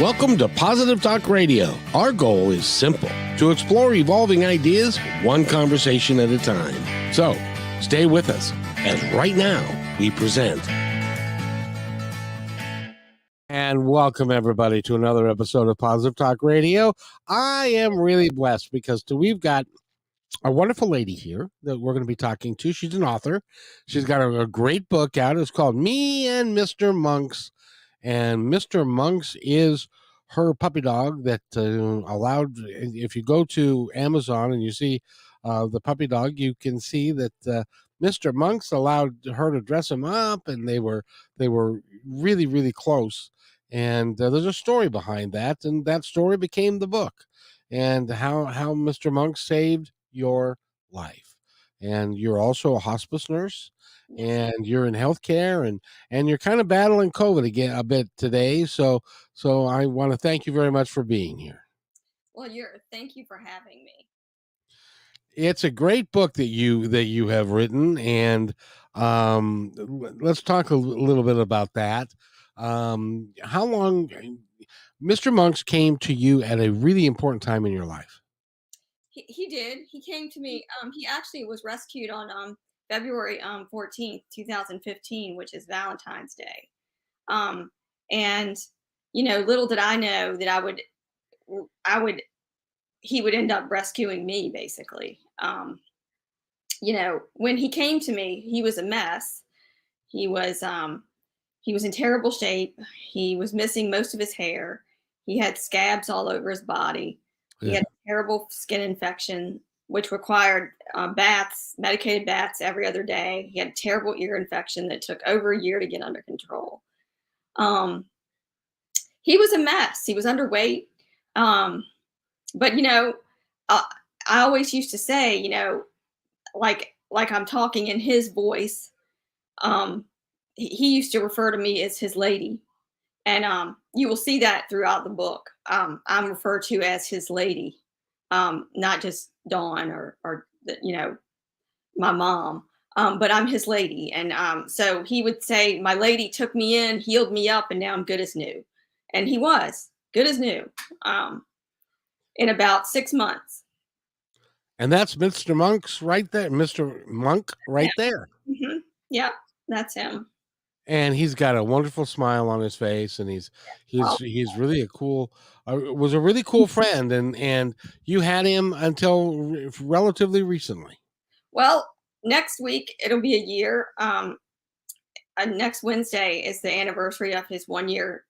Welcome to Positive Talk Radio. Our goal is simple: to explore evolving ideas one conversation at a time. So, stay with us as right now we present. And welcome everybody to another episode of Positive Talk Radio. I am really blessed because we've got a wonderful lady here that we're going to be talking to. She's an author. She's got a great book out. It's called Me and Mr. Monks. And Mr. Monks is her puppy dog that allowed, if you go to Amazon and you see the puppy dog, you can see that Mr. Monks allowed her to dress him up, and they were really, really close. And there's a story behind that, and that story became the book, and how Mr. Monks saved your life. And you're also a hospice nurse, and you're in healthcare, and you're kind of battling COVID again a bit today. So I want to thank you very much for being here. Well, thank you for having me. It's a great book that you have written, and let's talk a little bit about that. How long Mr. Monks came to you at a really important time in your life? He did. He came to me. He actually was rescued on February 14th, 2015, which is Valentine's Day. And little did I know that he would end up rescuing me, basically. When he came to me, he was a mess. He was in terrible shape. He was missing most of his hair. He had scabs all over his body. He had a terrible skin infection, which required medicated baths every other day. He had a terrible ear infection that took over a year to get under control. He was a mess. He was underweight. But I always used to say, like I'm talking in his voice. He used to refer to me as his lady. And you will see that throughout the book. I'm referred to as his lady, not just Dawn or my mom, but I'm his lady. And so he would say, my lady took me in, healed me up, and now I'm good as new. And he was good as new in about 6 months. And that's Mr. Monks right there. Mr. Monk right there. Mm-hmm. Yeah, that's him. And he's got a wonderful smile on his face, and he's really a cool, was a really cool friend, and you had him until relatively recently. Well, next week it'll be a year. Next Wednesday is the anniversary of his 1 year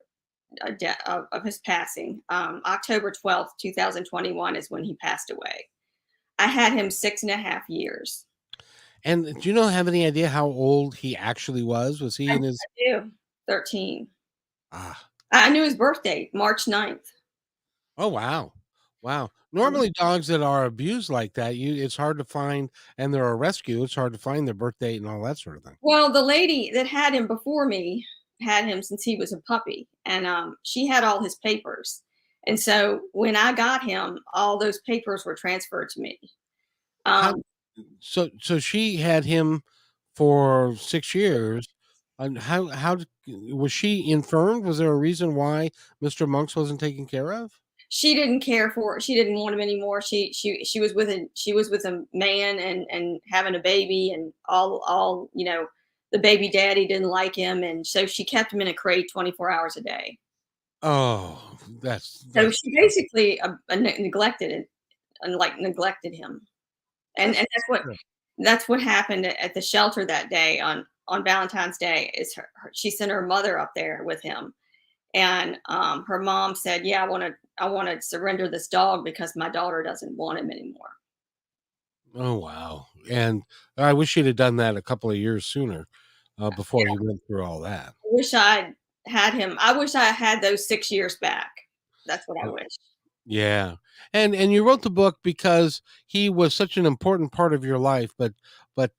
of his passing. October 12th, 2021 is when he passed away. I had him 6.5 years. And do you have any idea how old he actually was? Was he in his? I do. 13. I knew his birthday, March 9th. Oh, wow. Wow. Normally dogs that are abused like that, it's hard to find, and they're a rescue, it's hard to find their birth date and all that sort of thing. Well, the lady that had him before me had him since he was a puppy, and she had all his papers. And so when I got him, all those papers were transferred to me. So she had him for 6 years. And how was she infirmed? Was there a reason why Mr. Monks wasn't taken care of? She didn't care for it. She didn't want him anymore. She was with a man and having a baby, and all the baby daddy didn't like him, and so she kept him in a crate 24 hours a day. Oh, that's so she basically neglected it, and neglected him. And that's what happened at the shelter that day on Valentine's Day. Is she sent her mother up there with him, and her mom said, "Yeah, I want to surrender this dog because my daughter doesn't want him anymore." Oh wow! And I wish she'd have done that a couple of years sooner, before he went through all that. I wish I had him. I wish I had those 6 years back. That's what I wish. Yeah. And you wrote the book because he was such an important part of your life, but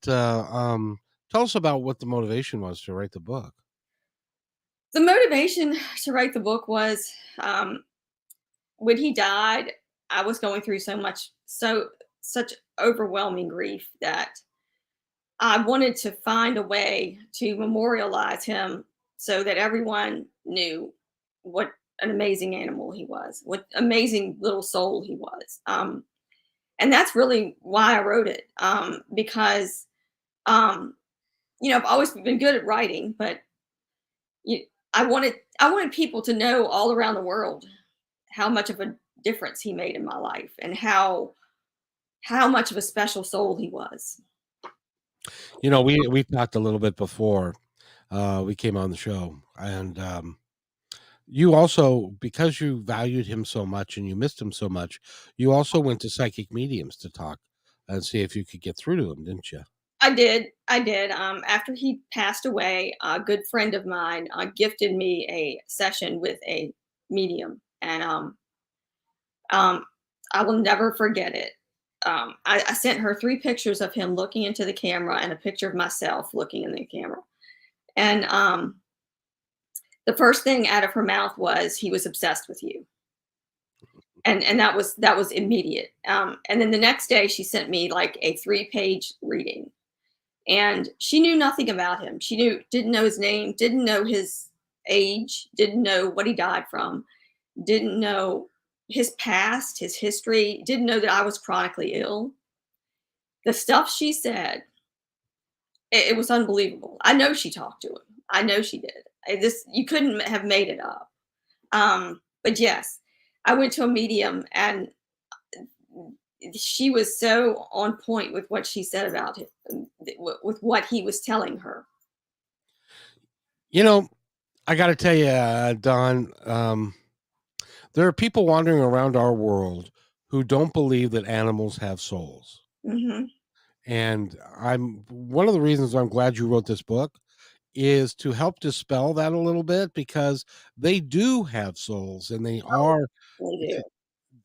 tell us about what the motivation was to write the book. The motivation to write the book was when he died, I was going through such overwhelming grief that I wanted to find a way to memorialize him so that everyone knew what an amazing animal he was, what amazing little soul he was. And that's really why I wrote it, because um, I've always been good at writing, but you, I wanted people to know all around the world how much of a difference he made in my life, and how much of a special soul he was. We talked a little bit before we came on the show, and you also, because you valued him so much and you missed him so much, you also went to psychic mediums to talk and see if you could get through to him, didn't you? I did. After he passed away, a good friend of mine gifted me a session with a medium, and um, I will never forget it. I sent her 3 pictures of him looking into the camera and a picture of myself looking in the camera. And the first thing out of her mouth was, "He was obsessed with you," and that was immediate. And then the next day, she sent me like a 3-page reading, and she knew nothing about him. She didn't know his name, didn't know his age, didn't know what he died from, didn't know his past, his history, didn't know that I was chronically ill. The stuff she said, it was unbelievable. I know she talked to him. I know she did. This, you couldn't have made it up. But yes, I went to a medium, and she was so on point with what she said about him, with what he was telling her. You know, I got to tell you, Don, there are people wandering around our world who don't believe that animals have souls. Hmm. And I'm one of the reasons I'm glad you wrote this book is to help dispel that a little bit, because they do have souls, and they Oh, are they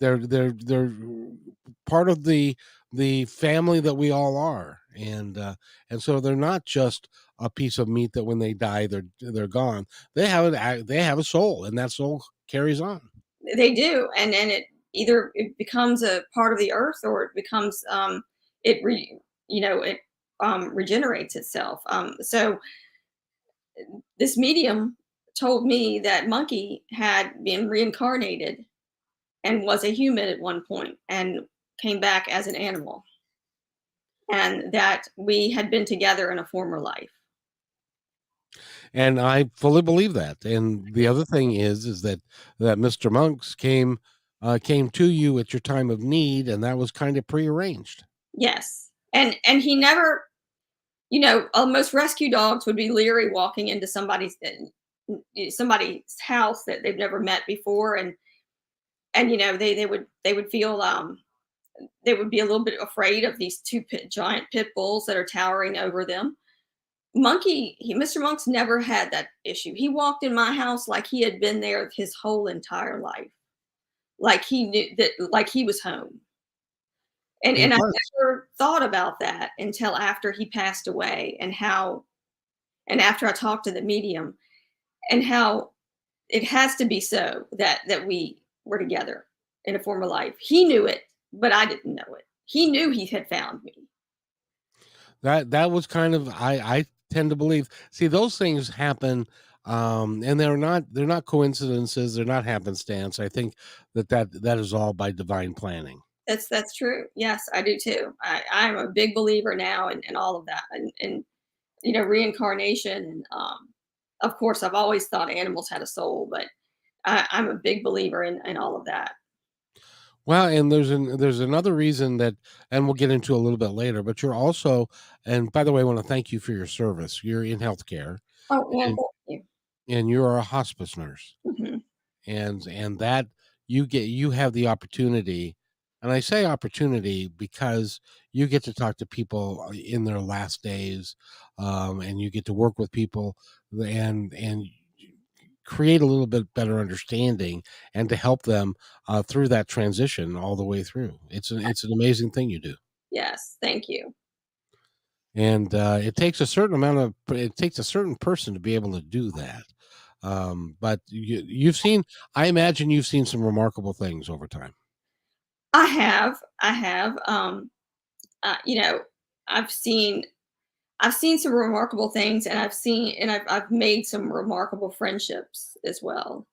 do. they're part of the family that we all are, and so they're not just a piece of meat that when they die they're gone. They have a soul, and that soul carries on. They do, and it either it becomes a part of the earth, or it becomes it re, it regenerates itself. So this medium told me that Monkey had been reincarnated and was a human at one point and came back as an animal, and that we had been together in a former life. And I fully believe that. And the other thing is that Mr. Monks came to you at your time of need, and that was kind of prearranged. Yes, and he never, most rescue dogs would be leery walking into somebody's house that they've never met before, and they would feel they would be a little bit afraid of these giant pit bulls that are towering over them. Mr. Monk's never had that issue. He walked in my house like he had been there his whole entire life, like he knew that, like he was home. And It I was. never thought about that until after he passed away, and after I talked to the medium, and how it has to be so that we were together in a former life. He knew it, but I didn't know it. He knew he had found me. That was kind of, I tend to believe. See, those things happen, and they're not coincidences. They're not happenstance. I think that is all by divine planning. That's true. Yes, I do too. I'm a big believer now in all of that, and reincarnation, and of course I've always thought animals had a soul, but I'm a big believer in all of that. Well, and there's another reason that, and we'll get into a little bit later. But you're also, and by the way, I want to thank you for your service. You're in healthcare, Oh, well, and thank and you're a hospice nurse, you. Hmm. and that you have the opportunity, and I say opportunity because you get to talk to people in their last days, and you get to work with people, and create a little bit better understanding, and to help them through that transition all the way through. It's an amazing thing you do, Yes, thank you. and it takes a certain person to be able to do that. But you've seen, I imagine you've seen some remarkable things over time. I have. You know, I've seen I've seen some remarkable things, and I've made some remarkable friendships as well.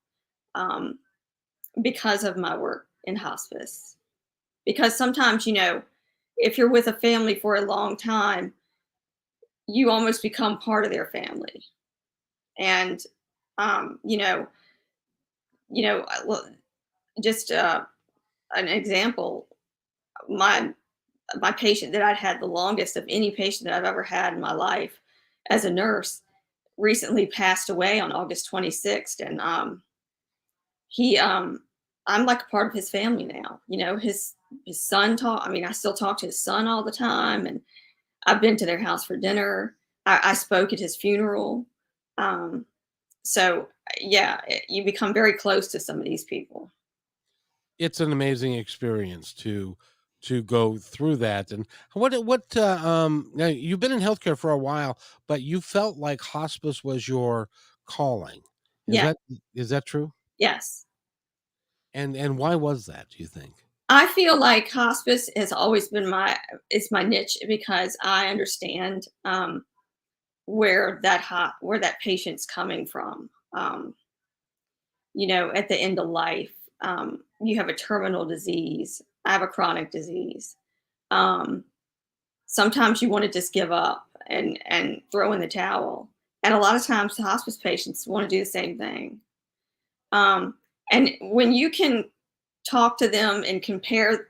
because of my work in hospice. Because sometimes, if you're with a family for a long time, you almost become part of their family. And, um, you know, well, just an example, my my patient that I'd had the longest of any patient that I've ever had in my life as a nurse recently passed away on August 26th. And he I'm like a part of his family now. His son I mean, I still talk to his son all the time, and I've been to their house for dinner. I spoke at his funeral. Um, so yeah, you become very close to some of these people. It's an amazing experience to go through that. And now you've been in healthcare for a while, but you felt like hospice was your calling. Is Yeah. that is that true? Yes. And why was that, do you think? I feel like hospice has always been my niche because I understand where that patient's coming from. At the end of life, you have a terminal disease. I have a chronic disease. Um, Sometimes you want to just give up and throw in the towel, and a lot of times the hospice patients want to do the same thing. Um, and when you can talk to them and compare,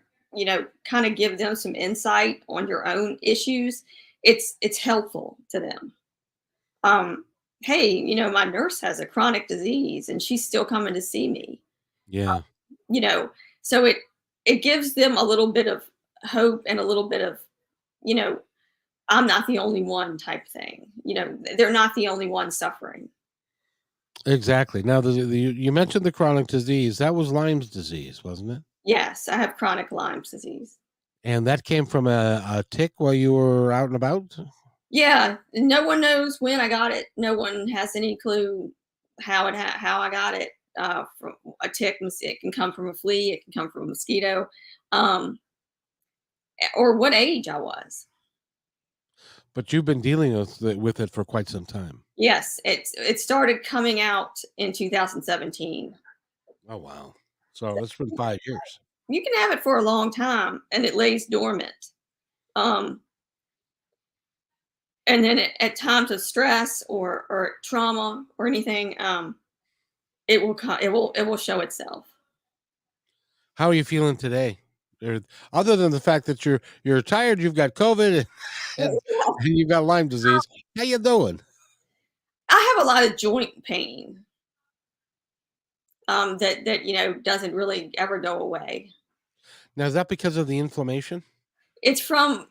kind of give them some insight on your own issues, it's helpful to them. um, Hey, my nurse has a chronic disease and she's still coming to see me. Yeah, You know, so it gives them a little bit of hope and a little bit of, you know, I'm not the only one type thing. They're not the only one suffering. exactly. Now, you mentioned the chronic disease. That was Lyme's disease, wasn't it? Yes, I have chronic Lyme's disease. And that came from a tick while you were out and about? Yeah, no one knows when I got it. No one has any clue how I got it. From a tick, it can come from a flea, it can come from a mosquito, um, or what age I was. But you've been dealing with it for quite some time. Yes, it started coming out in 2017. Oh, wow. So it's been 5 years. You can have it for a long time, and it lays dormant. Um, and then at times of stress or trauma or anything, it will show itself. How are you feeling today? Other than the fact that you're tired, you've got COVID, and and you've got Lyme disease. How you doing? I have a lot of joint pain, that doesn't really ever go away. Now, is that because of the inflammation? It's from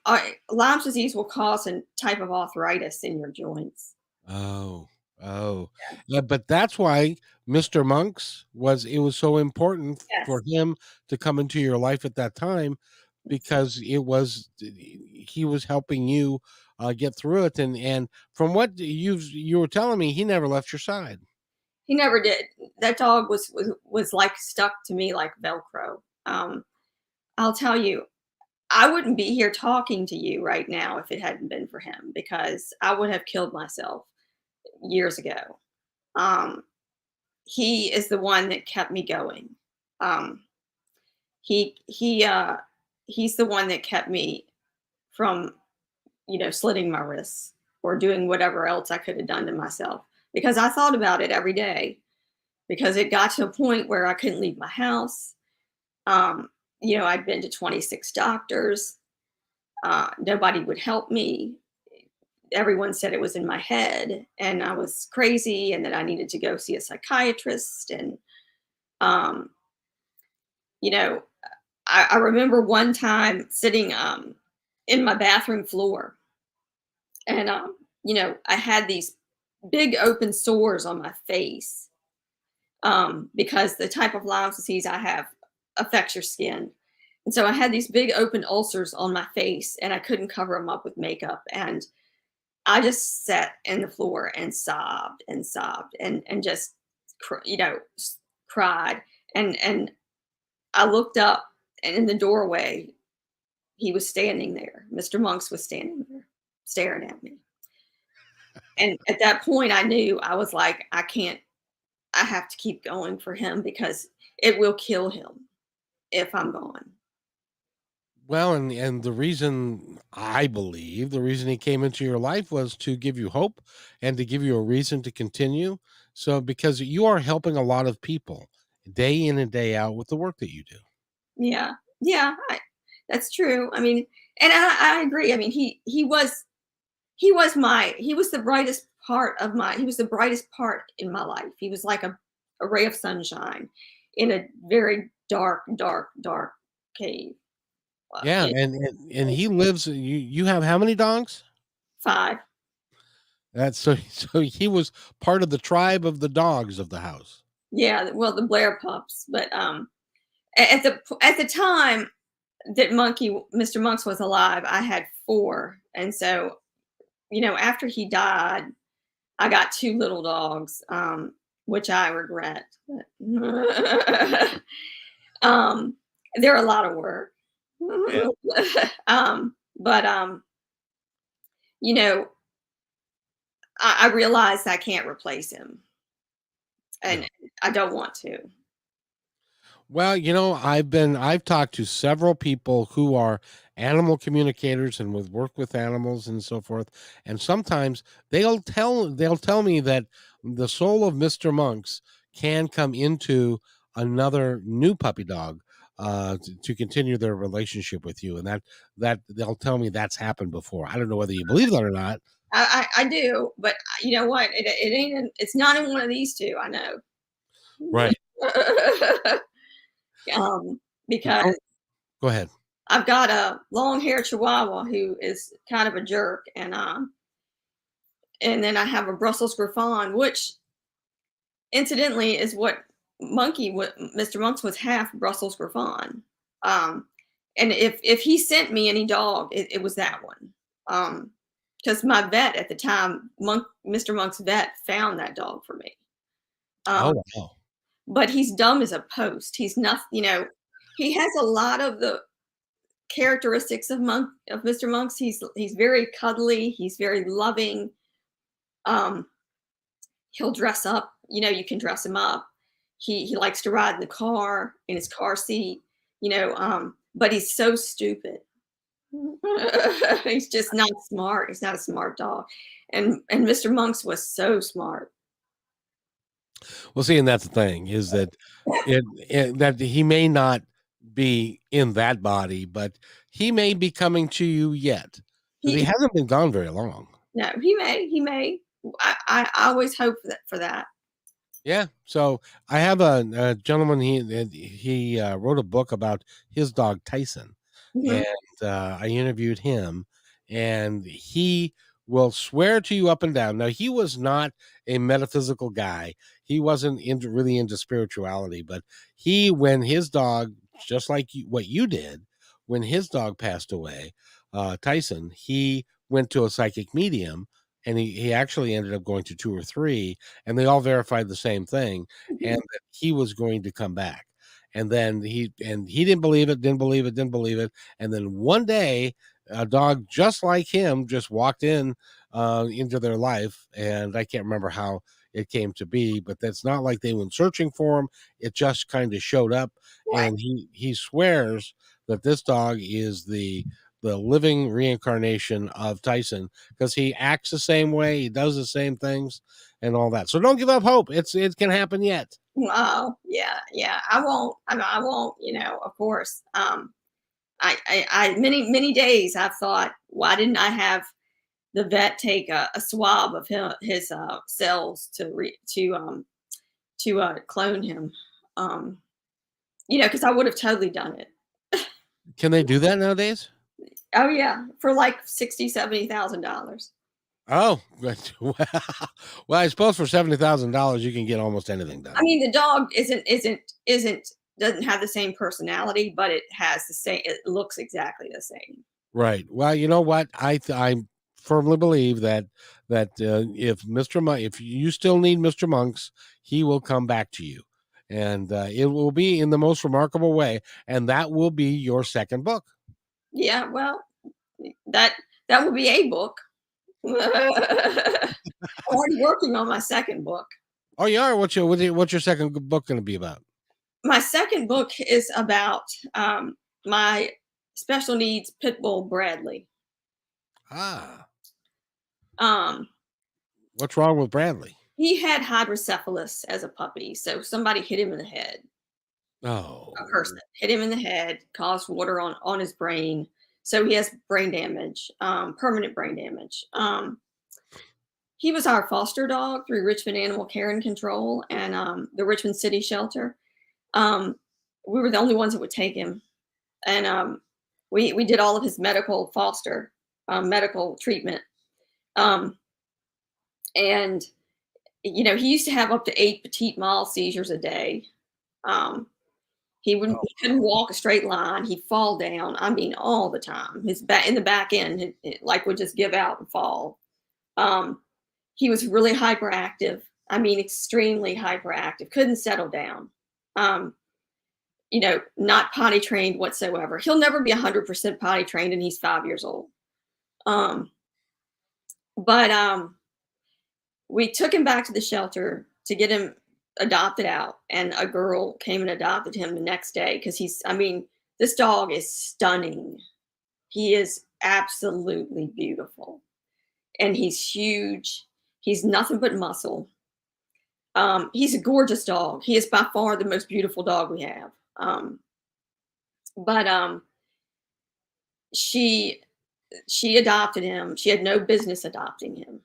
Lyme's disease will cause a type of arthritis in your joints. Oh, oh. Yeah, but that's why Mr. Monks it was so important for Yes, him to come into your life at that time because he was helping you, get through it, and from what you were telling me, he never left your side. he never did. That dog was like stuck to me like Velcro. I'll tell you, I wouldn't be here talking to you right now if it hadn't been for him because I would have killed myself years ago. Um, he is the one that kept me going. Um, he he he's the one that kept me from slitting my wrists or doing whatever else I could have done to myself because I thought about it every day because it got to a point where I couldn't leave my house. um, I'd been to 26 doctors. Nobody would help me. Everyone said it was in my head and I was crazy and that I needed to go see a psychiatrist. And um, you know I remember one time sitting in my bathroom floor, and I had these big open sores on my face, because the type of Lyme disease I have affects your skin. And so I had these big open ulcers on my face and I couldn't cover them up with makeup. And I just sat in the floor and sobbed and just, cried. And I looked up, and in the doorway, he was standing there. Mr. Monks was standing there staring at me. And at that point, I knew I was like, I have to keep going for him because it will kill him if I'm gone. Well, and the reason I believe the reason he came into your life was to give you hope and to give you a reason to continue. So because you are helping a lot of people day in and day out with the work that you do. Yeah, yeah, that's true. I mean, and I agree. I mean, he was the brightest part of my he was the brightest part in my life. He was like a ray of sunshine in a very dark, dark, dark cave. Yeah, It, and he lives you have how many dogs? 5. That's so so he was part of the tribe of the dogs of the house. Yeah, well, the Blair pups, but at the time that Mr. Monks was alive, I had 4, and so after he died, I got 2 little dogs, which I regret. But um, they're a lot of work. Yeah. But you know, I realize I can't replace him, and No. I don't want to. Well, I've talked to several people who are animal communicators and with work with animals and so forth. And sometimes they'll tell me that the soul of Mr. Monks can come into another new puppy dog to continue their relationship with you. And that they'll tell me that's happened before. I don't know whether you believe that or not. I do, but you know what? It ain't. It's not in one of these two. I know. Right. um, Go, because go ahead. I've got a long haired Chihuahua who is kind of a jerk, and then I have a Brussels Griffon, which incidentally is what Mr. Monks was half Brussels Griffon. Um, and if he sent me any dog, it was that one. Because my vet at the time, Mr. Monk's vet found that dog for me. Oh Um, wow. but he's dumb as a post. He's not, he has a lot of the characteristics of Mr. Monks. He's very cuddly. He's very loving. Um, he'll dress up. You can dress him up. He likes to ride in the car in his car seat. But he's so stupid. He's just not smart. He's not a smart dog. And Mr. Monks was so smart. Well, see, and that's the thing is that that he may not be in that body, but he may be coming to you yet because he He hasn't been gone very long. No, he may. I always hope for that. Yeah. So I have a gentleman. He wrote a book about his dog Tyson, Mhm. and I interviewed him, and he will swear to you up and down. Now he was not a metaphysical guy. He wasn't really into spirituality, but when his dog, just like what you did, when his dog passed away, Tyson, he went to a psychic medium, and he actually ended up going to 2 or 3, and they all verified the same thing, and Mhm. that he was going to come back. And then he didn't believe it, didn't believe it, didn't believe it. And then one day, a dog just like him just walked into their life, and I can't remember how it came to be, but that's not like they went searching for him. It just kind of showed up, Right. and he swears that this dog is the living reincarnation of Tyson because he acts the same way, he does the same things, and all that. So don't give up hope. It can happen yet. Oh, yeah, yeah. I won't. I won't. Of course. Many many days I've thought, why didn't I have the vet take a swab of his cells to clone him? Because I would have totally done it. Can they do that nowadays? Oh yeah, for like $60,000-$70,000. Oh, well, I suppose for $70,000 you can get almost anything I done. mean, the dog isn't doesn't have the same personality, but it has the same. It looks exactly the same. Right. Well, you know what? I firmly believe that if you still need Mr. Monks, he will come back to you, and it will be in the most remarkable way, and that will be your second book. Yeah, well, that that would be a book. I'm already working on my second book. Oh, you are. What's your second book going to be about? My second book is about my special needs pit bull Bradley. Ah, Um, what's wrong with Bradley? he had hydrocephalus as a puppy, so somebody hit him in the head. A Oh, person hit him in the head, caused water on his brain, so he has brain damage, permanent brain damage. He was our foster dog through Richmond Animal Care and Control and the Richmond City Shelter. Um, we were the only ones that would take him, and we did all of his medical foster medical treatment. Um, and he used to have up to 8 petite mal seizures a day. Um, he couldn't walk a straight line. He'd fall down. I mean, all the time. His back in the back end, it like would just give out and fall. Um, he was really hyperactive. I mean, extremely hyperactive. Couldn't settle down. Um, not potty trained whatsoever. He'll never be 100% potty trained, and he's 5 years old. But we took him back to the shelter to get him adopted out, and a girl came and adopted him the next day because this dog is stunning. He is absolutely beautiful, and he's huge. He's nothing but muscle. He's a gorgeous dog. He is by far the most beautiful dog we have. But she adopted him. She had no business adopting him.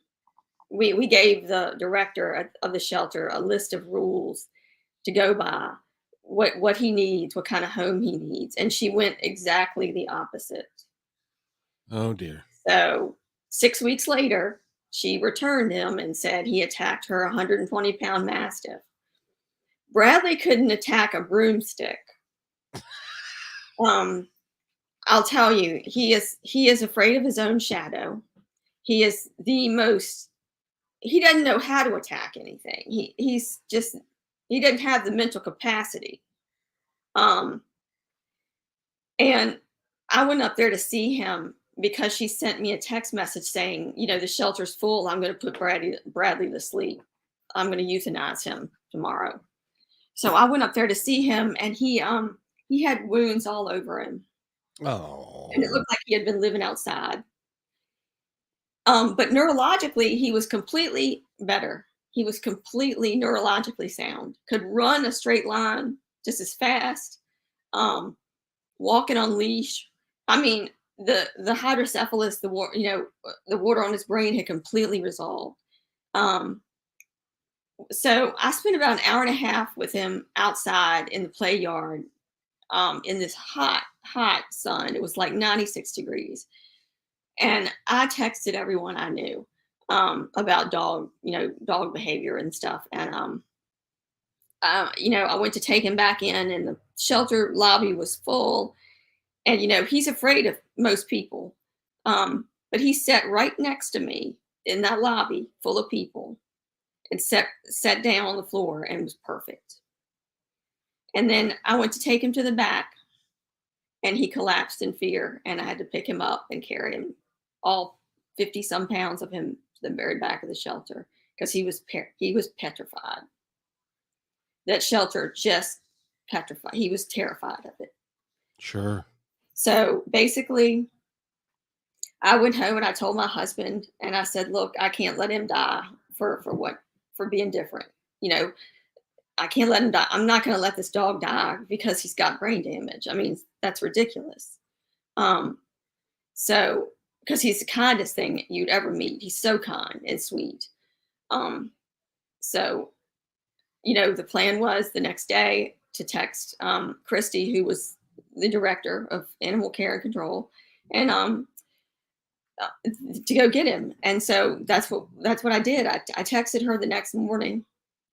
We gave the director of the shelter a list of rules to go by, what he needs, what kind of home he needs, and she went exactly the opposite. oh dear. So 6 weeks later, she returned him and said he attacked her 120-pound mastiff. Bradley couldn't attack a broomstick. I'll tell you, he is afraid of his own shadow. He is the most. He doesn't know how to attack anything. He doesn't have the mental capacity. And I went up there to see him because she sent me a text message saying, the shelter's full. I'm going to put Bradley to sleep. I'm going to euthanize him tomorrow. So I went up there to see him, and he had wounds all over him. Oh. And it looked like he had been living outside. But neurologically, he was completely better. He was completely neurologically sound, could run a straight line just as fast, walking on leash. I mean, the hydrocephalus, the water on his brain had completely resolved. So I spent about an hour and a half with him outside in the play yard, in this hot sun. It was like 96 degrees. And I texted everyone I knew about dog behavior and stuff. And I went to take him back in, and the shelter lobby was full. And he's afraid of most people, but he sat right next to me in that lobby full of people, and sat down on the floor and was perfect. And then I went to take him to the back, and he collapsed in fear, and I had to pick him up and carry him, all 50 some pounds of him, to the very back of the shelter, because he was petrified. That shelter just petrified. He was terrified of it. Sure. So basically, I went home and I told my husband, and I said, look, I can't let him die for being different. I can't let him die. I'm not going to let this dog die because he's got brain damage. I mean, that's ridiculous. So, because he's the kindest thing you'd ever meet. He's so kind and sweet. So, the plan was the next day to text Christy, who was the director of Animal Care and Control, and to go get him. And so that's what I did. I texted her the next morning,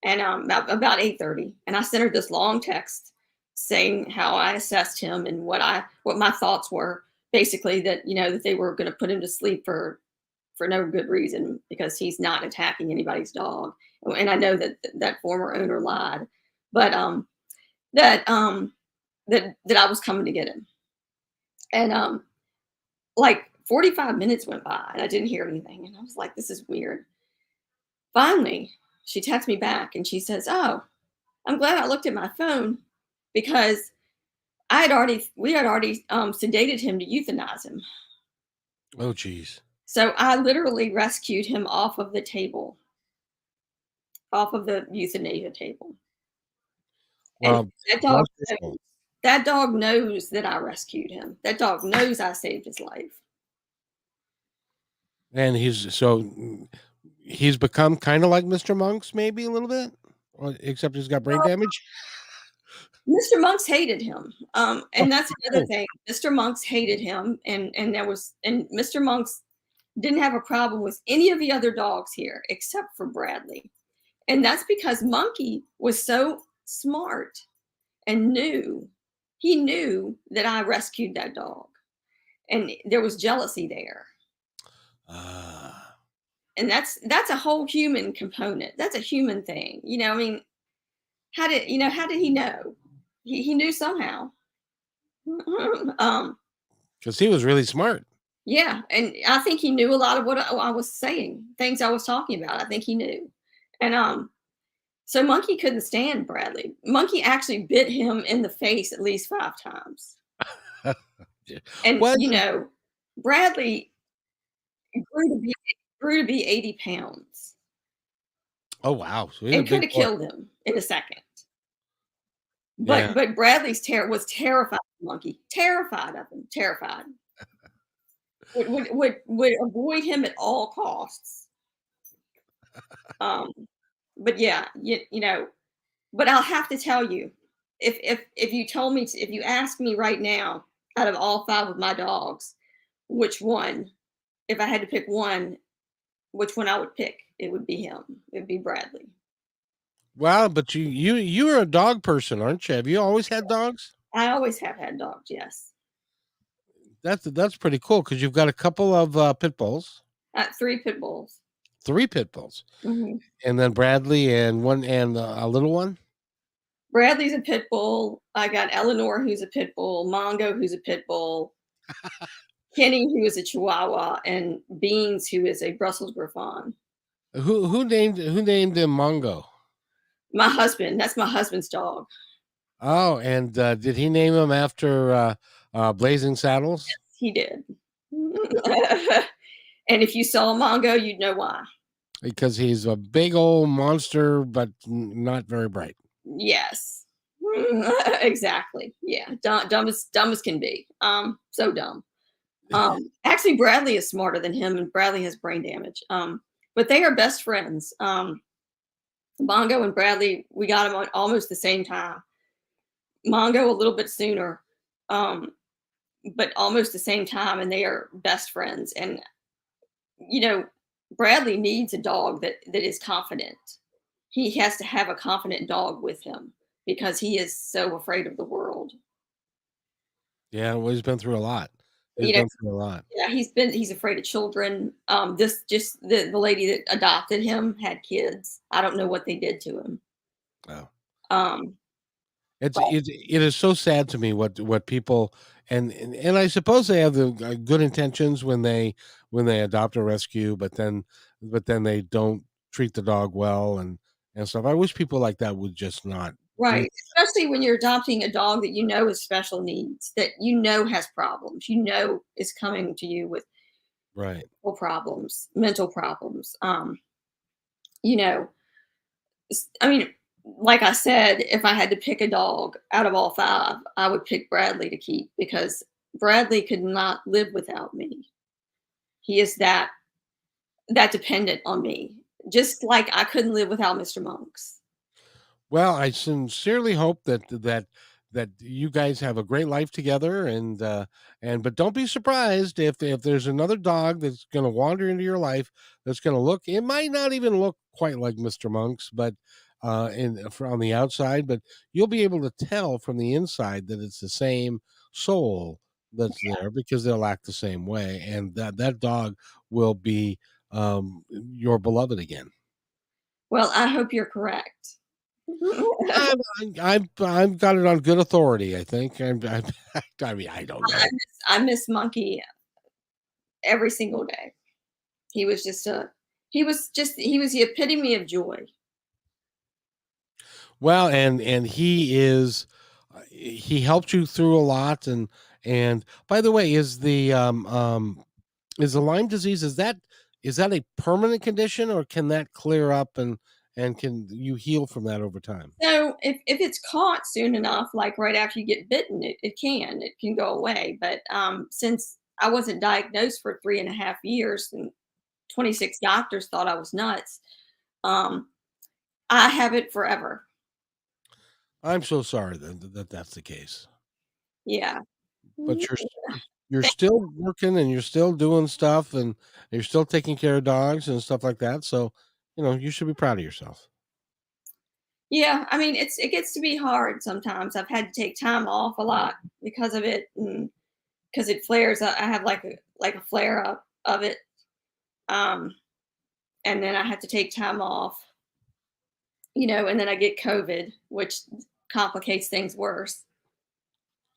and about 8:30, and I sent her this long text saying how I assessed him and what my thoughts were. Basically, that that they were going to put him to sleep for no good reason, because he's not attacking anybody's dog. And I know that former owner lied, but that I was coming to get him. And like 45 minutes went by and I didn't hear anything, and I was like, this is weird. Finally, she texts me back and she says, "Oh, I'm glad I looked at my phone because we had already sedated him to euthanize him. Oh, geez. So I literally rescued him off of the table, off of the euthanasia table. And Well, that dog bless his knows, soul. that dog knows that I rescued him. That dog knows I saved his life. And he's become kind of like Mr. Monks, maybe a little bit, except he's got brain damage. Mr. Monks hated him. Oh, And that's another oh, thing. Mr. Monks hated him, and Mr. Monks didn't have a problem with any of the other dogs here except for Bradley. And that's because Monkey was so smart and he knew that I rescued that dog. And there was jealousy there. ah, And that's a whole human component. That's a human thing. I mean, how did he know? He knew somehow. um, because he was really smart. yeah, and I think he knew a lot of what I was saying, things I was talking about. I think he knew. And so Monkey couldn't stand Bradley. Monkey actually bit him in the face at least 5 times. Yeah. And What? Bradley grew to be 80 pounds Oh, wow. So he's a and could big have boy. killed him in a second. Yeah. But Bradley's was terrified of Monkey, terrified of him, terrified. Would avoid him at all costs. Um, but yeah, but I'll have to tell you, if you told me if you asked me right now, out of all 5 of my dogs, which one, if I had to pick one, which one I would pick, it would be him. It would be Bradley. Wow, but you're a dog person, aren't you? Have you always had dogs? I always have had dogs, yes. That's pretty cool because you've got a couple of pit bulls, 3 pit bulls. 3 pit bulls, Mhm. and then Bradley and a little one. Bradley's a pit bull. I got Eleanor, who's a pit bull, Mongo, who's a pit bull, Kenny, who is a Chihuahua, and Beans, who is a Brussels Griffon. Who named him Mongo? My husband, that's my husband's dog. Oh, and did he name him after Blazing Saddles? He did. And if you saw Mongo, you'd know why. Because he's a big old monster, but not very bright. Yes. Exactly. Yeah. Dumb as can be. So dumb. Actually, Bradley is smarter than him, and Bradley has brain damage. But they are best friends. Mongo and Bradley, we got them on almost the same time. Mongo a little bit sooner, but almost the same time, and they are best friends. And Bradley needs a dog that is confident. He has to have a confident dog with him because he is so afraid of the world. Yeah, well, he's been through a lot. He's You know, been through a lot. yeah, he's afraid of children. This just the lady that adopted him had kids. I don't know what they did to him. Wow. Um, but It is so sad to me what people and I suppose they have the good intentions when they adopt or rescue, but then they don't treat the dog well and stuff. I wish people like that would just not do. right, especially when you're adopting a dog that has special needs, that has problems, is coming to you with Right. mental problems. You know, I mean, like I said, if I had to pick a dog out of all 5, I would pick Bradley to keep because Bradley could not live without me. He is that dependent on me, just like I couldn't live without Mr. Monks. Well, I sincerely hope that you guys have a great life together and but don't be surprised if there's another dog that's going to wander into your life that's going to look, it might not even look quite like Mr. Monk's, but on the outside, but you'll be able to tell from the inside that it's the same soul that's there because they'll act the same way, and that dog will be your beloved again. Well, I hope you're correct. I've got it on good authority. I think. I mean, I don't know. I miss Monkey every single day. He was the epitome of joy. Well, and he helped you through a lot, and by the way, is the Lyme disease, is that a permanent condition, or can that clear up, and can you heal from that over time? So if it's caught soon enough, like right after you get bitten, it can go away. But since I wasn't diagnosed for 3.5 years and 26 doctors thought I was nuts, um, I have it forever. I'm so sorry that that's the case. Yeah. But Mm, you're thank- still working and you're still doing stuff and you're still taking care of dogs and stuff like that. So, you should be proud of yourself. Yeah, I mean it gets to be hard sometimes. I've had to take time off a lot because of it, because it flares up. I have like a flare up of it, um, and then I have to take time off. And then I get COVID, which complicates things worse.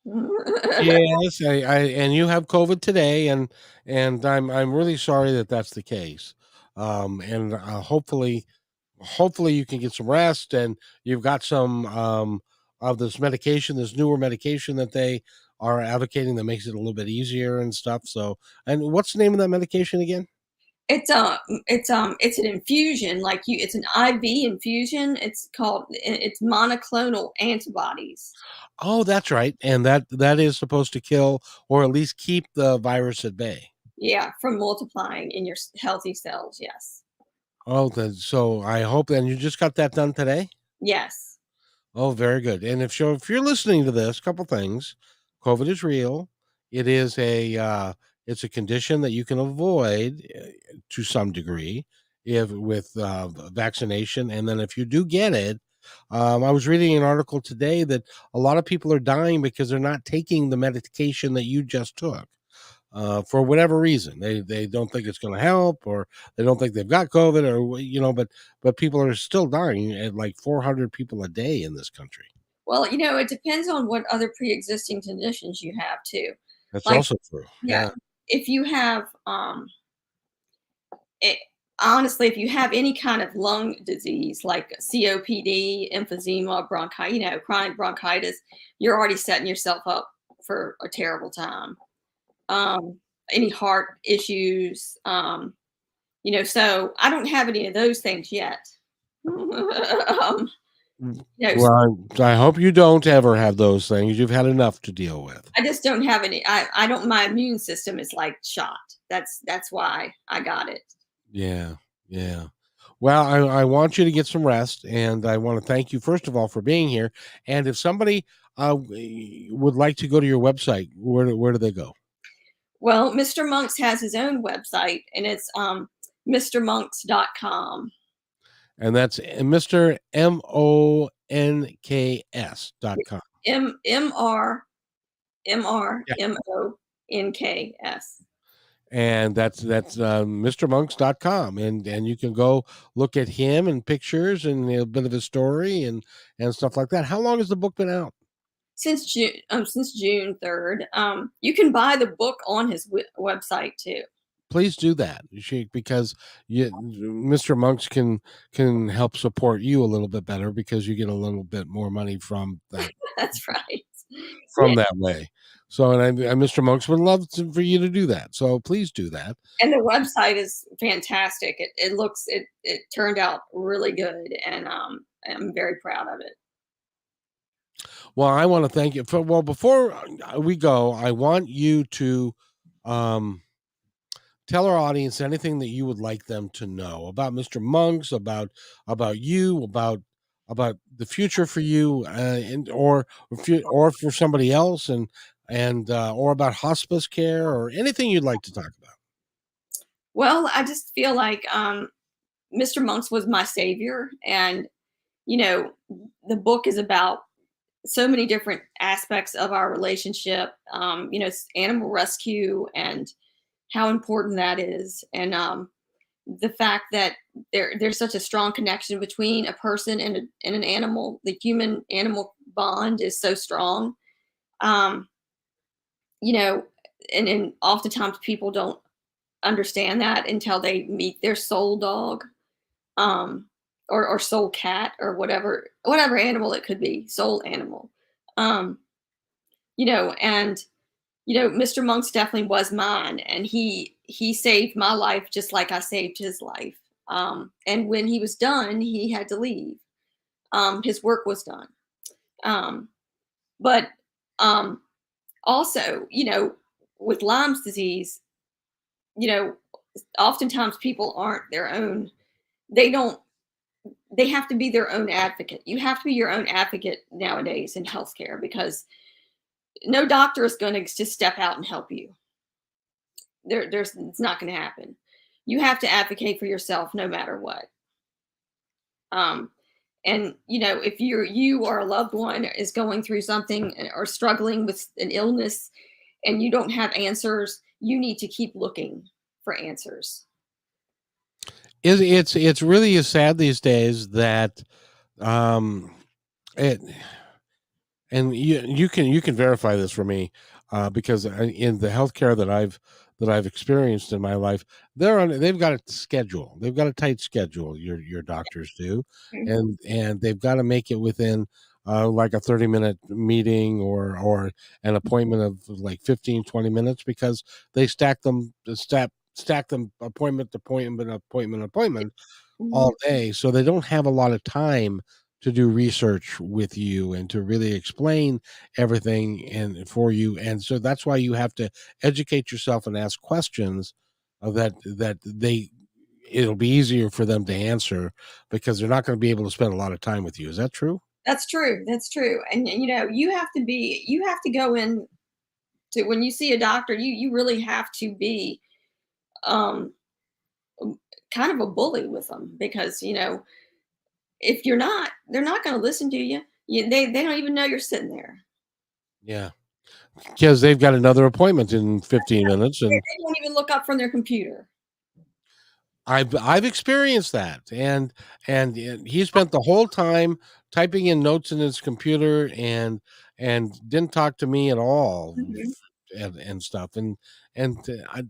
Yes, and you have COVID today, and I'm really sorry that that's the case. And hopefully you can get some rest, and you've got some of this medication, this newer medication that they are advocating that makes it a little bit easier and stuff. So, and what's the name of that medication again? It's an infusion, it's an IV infusion. It's monoclonal antibodies. Oh, that's right, and that is supposed to kill or at least keep the virus at bay. Yeah, from multiplying in your healthy cells. Yes. Oh, so I hope, and you just got that done today? Yes. Oh, very good. And if you're listening to this, couple things. COVID is real. It is it's a condition that you can avoid to some degree if with vaccination. And then if you do get it, I was reading an article today that a lot of people are dying because they're not taking the medication that you just took. For whatever reason, they don't think it's going to help, or they don't think they've got COVID, or but people are still dying at like 400 people a day in this country. Well, it depends on what other pre-existing conditions you have too. That's Like, also true. yeah, Yeah. if you have it, honestly, if you have any kind of lung disease like COPD, emphysema, chronic bronchitis, you're already setting yourself up for a terrible time. Um, any heart issues, so I don't have any of those things yet. You know, Well, I hope you don't ever have those things. You've had enough to deal with. I just don't have any. I don't. My immune system is like shot. That's why I got it. Yeah. Yeah. Well, I want you to get some rest, and I want to thank you first of all for being here. And if somebody would like to go to your website, where do they go? Well, Mr. Monks has his own website, and it's mrmonks.com. And that's Mr. MONKS.com. Yeah. MrMonks. And that's MrMonks.com. And you can go look at him and pictures and a bit of his story and stuff like that. How long has the book been out? Since June 3rd. You can buy the book on his website too. Please do that. Because Mr. Monks can help support you a little bit better because you get a little bit more money That's right. from Yeah, that way. So, and Mr. Monks would love for you to do that. So please do that. and the website is fantastic. It turned out really good, and I'm very proud of it. Well, I want to thank you for, well, before we go, I want you to um, tell our audience anything that you would like them to know about Mr. Monks, about you, about the future for you, or for somebody else, and or about hospice care or anything you'd like to talk about. Well, I just feel like Mr. Monks was my savior, and you know, the book is about so many different aspects of our relationship. Animal rescue and how important that is, and the fact that there's such a strong connection between a person and an animal. The human animal bond is so strong. Um, you know, and oftentimes people don't understand that until they meet their soul dog. Um, or soul cat or whatever animal it could be, soul animal. Um, and Mr. Monk's definitely was mine, and he saved my life just like I saved his life. And when he was done, he had to leave. His work was done. Um, but also, with Lyme's disease, you know, oftentimes people aren't their own. They don't. They have to be their own advocate. You have to be your own advocate nowadays in healthcare, because no doctor is going to just step out and help you. It's not going to happen. You have to advocate for yourself no matter what. And if you or a loved one is going through something or struggling with an illness and you don't have answers, you need to keep looking for answers. It's really sad these days that it, and you can verify this for me, because in the healthcare that I've experienced in my life, they've got a schedule. They've got a tight schedule. Your doctors do, and they've got to make it within like a 30-minute meeting or an appointment of like 15-20 minutes, because they stack them appointment to appointment all day, so they don't have a lot of time to do research with you and to really explain everything and for you. And so that's why you have to educate yourself and ask questions that it'll be easier for them to answer, because they're not going to be able to spend a lot of time with you. Is that true? That's true. That's true. And you have to go in to, when you see a doctor, you really have to be kind of a bully with them, because if you're not, they're not going to listen to you. They don't even know you're sitting there. Yeah, because they've got another appointment in 15 minutes, and they don't even look up from their computer. I've experienced that, and he spent the whole time typing in notes in his computer and didn't talk to me at all, and stuff, and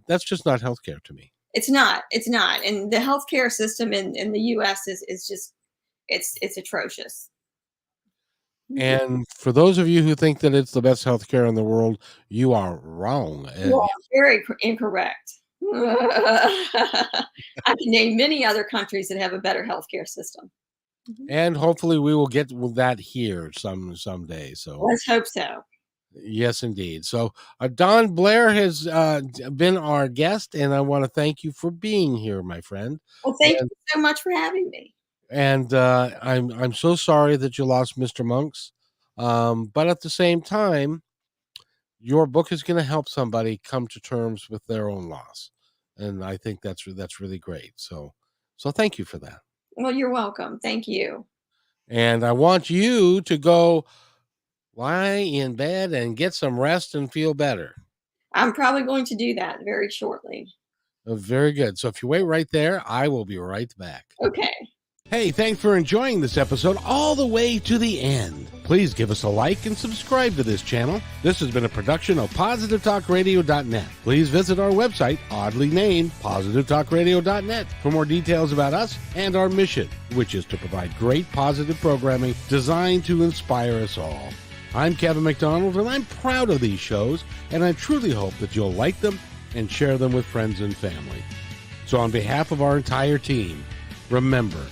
that's just not healthcare to me. It's not, and the healthcare system in the U.S. is just it's atrocious. And for those of you who think that it's the best healthcare in the world, you are wrong. You are very incorrect. I can name many other countries that have a better healthcare system. And hopefully we will get that here someday. So let's hope so. Yes, indeed. So Don Blair has been our guest, and I want to thank you for being here, my friend. Well, thank you so much for having me. And I'm so sorry that you lost Mr. Monks, but at the same time, your book is going to help somebody come to terms with their own loss, and I think that's really great. So thank you for that. Well, you're welcome. Thank you. And I want you to go lie in bed and get some rest and feel better. I'm probably going to do that very shortly. Very good. So if you wait right there, I will be right back. Okay. Hey, thanks for enjoying this episode all the way to the end. Please give us a like and subscribe to this channel. This has been a production of PositiveTalkRadio.net. Please visit our website, oddly named PositiveTalkRadio.net, for more details about us and our mission, which is to provide great positive programming designed to inspire us all. I'm Kevin McDonald, and I'm proud of these shows, and I truly hope that you'll like them and share them with friends and family. So on behalf of our entire team, remember,